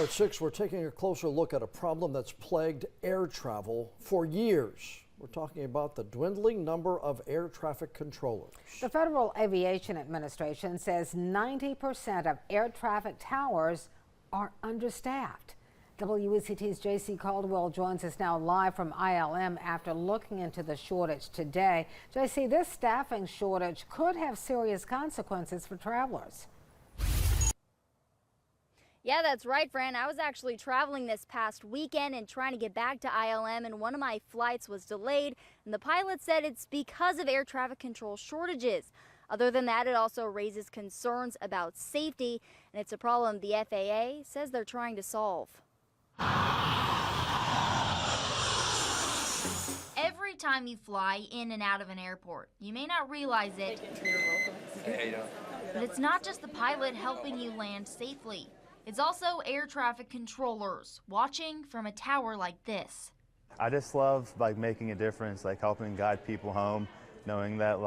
At 6, we're taking a closer look at a problem that's plagued air travel for years. We're talking about the dwindling number of air traffic controllers. The Federal Aviation Administration says 90% of air traffic towers are understaffed. WECT's J.C. Caldwell joins us now live from ILM after looking into the shortage today. J.C., this staffing shortage could have serious consequences for travelers. Yeah, that's right, Fran. I was actually traveling this past weekend and trying to get back to ILM, and one of my flights was delayed, and the pilot said it's because of air traffic control shortages. Other than that, it also raises concerns about safety, and it's a problem the FAA says they're trying to solve. Every time you fly in and out of an airport, you may not realize it, but it's not just the pilot helping you land safely. It's also air traffic controllers watching from a tower like this. I just love making a difference, helping guide people home, knowing that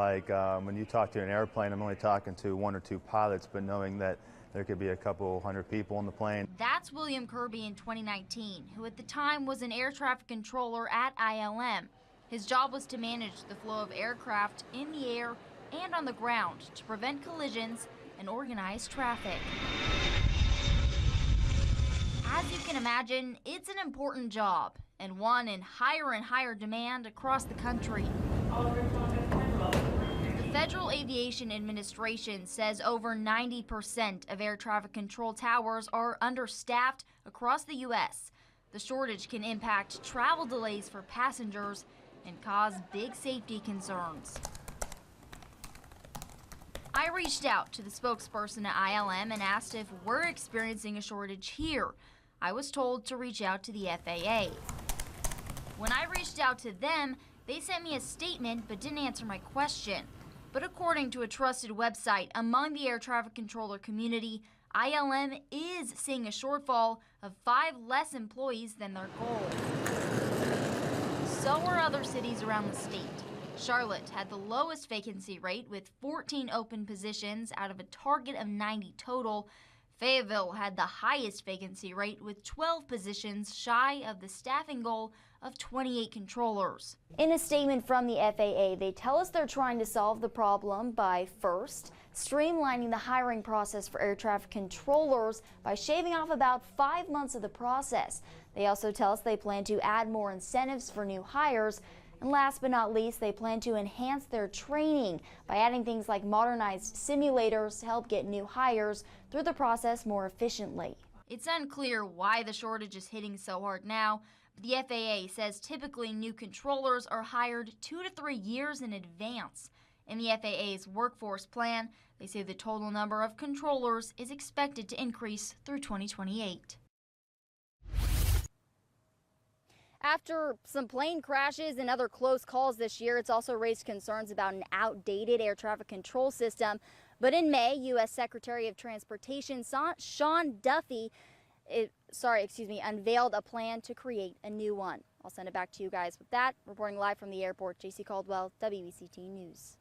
when you talk to an airplane, I'm only talking to 1 or 2 pilots, but knowing that there could be a couple hundred people on the plane. That's William Kirby in 2019, who at the time was an air traffic controller at ILM. His job was to manage the flow of aircraft in the air and on the ground to prevent collisions and organize traffic. As you can imagine, it's an important job and one in higher and higher demand across the country. The Federal Aviation Administration says over 90% of air traffic control towers are understaffed across the U.S. The shortage can impact travel delays for passengers and cause big safety concerns. I reached out to the spokesperson at ILM and asked if we're experiencing a shortage here. I was told to reach out to the FAA. When I reached out to them, they sent me a statement but didn't answer my question. But according to a trusted website among the air traffic controller community, ILM is seeing a shortfall of 5 less employees than their goal. So are other cities around the state. Charlotte had the lowest vacancy rate with 14 open positions out of a target of 90 total. Fayetteville had the highest vacancy rate with 12 positions shy of the staffing goal of 28 controllers. In a statement from the FAA, they tell us they're trying to solve the problem by first, streamlining the hiring process for air traffic controllers by shaving off about 5 months of the process. They also tell us they plan to add more incentives for new hires. And last but not least, they plan to enhance their training by adding things like modernized simulators to help get new hires through the process more efficiently. It's unclear why the shortage is hitting so hard now, but the FAA says typically new controllers are hired 2 to 3 years in advance. In the FAA's workforce plan, they say the total number of controllers is expected to increase through 2028. After some plane crashes and other close calls this year, it's also raised concerns about an outdated air traffic control system. But in May, U.S. Secretary of Transportation Sean Duffy unveiled a plan to create a new one. I'll send it back to you guys with that. Reporting live from the airport, J.C. Caldwell, WECT News.